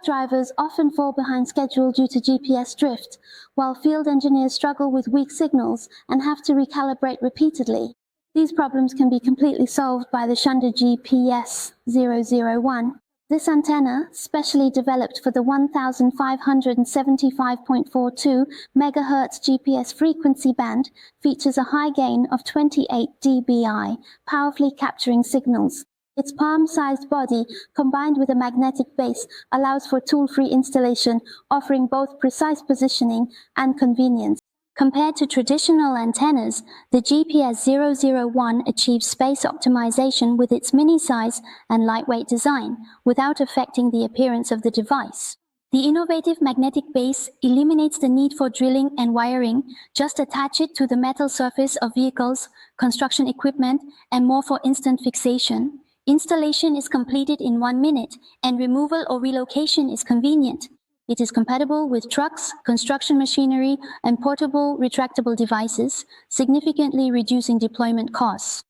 Truck drivers often fall behind schedule due to GPS drift, while field engineers struggle with weak signals and have to recalibrate repeatedly. These problems can be completely solved by the Shengda GPS001. This antenna, specially developed for the 1575.42 MHz GPS frequency band, features a high gain of 28 dBi, powerfully capturing signals. Its palm-sized body, combined with a magnetic base, allows for tool-free installation, offering both precise positioning and convenience. Compared to traditional antennas, the GPS001 achieves space optimization with its mini size and lightweight design, without affecting the appearance of the device. The innovative magnetic base eliminates the need for drilling and wiring. Just attach it to the metal surface of vehicles, construction equipment, and more for instant fixation. Installation is completed in 1 minute, and removal or relocation is convenient. It is compatible with trucks, construction machinery, and portable retractable devices, significantly reducing deployment costs.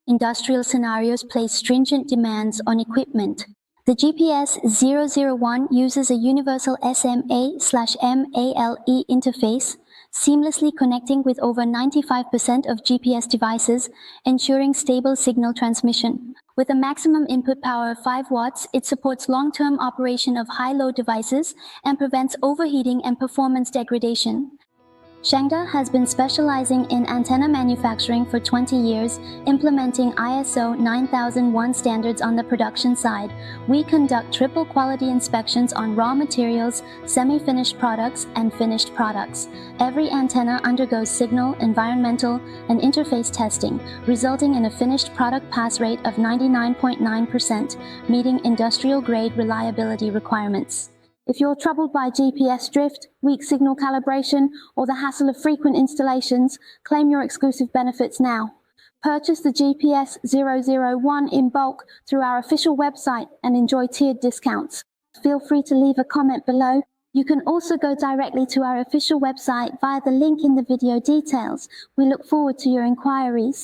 Industrial scenarios place stringent demands on equipment. The GPS001 uses a universal SMA-Male interface, seamlessly connecting with over 95% of GPS devices, ensuring stable signal transmission. With a maximum input power of 5 watts, it supports long-term operation of high-load devices and prevents overheating and performance degradation. Shengda has been specializing in antenna manufacturing for 20 years, implementing ISO 9001 standards on the production side. We conduct triple quality inspections on raw materials, semi-finished products, and finished products. Every antenna undergoes signal, environmental, and interface testing, resulting in a finished product pass rate of 99.9%, meeting industrial-grade reliability requirements. If you're troubled by GPS drift, weak signal calibration, or the hassle of frequent installations, claim your exclusive benefits now. Purchase the GPS001 in bulk through our official website and enjoy tiered discounts. Feel free to leave a comment below. You can also go directly to our official website via the link in the video details. We look forward to your inquiries.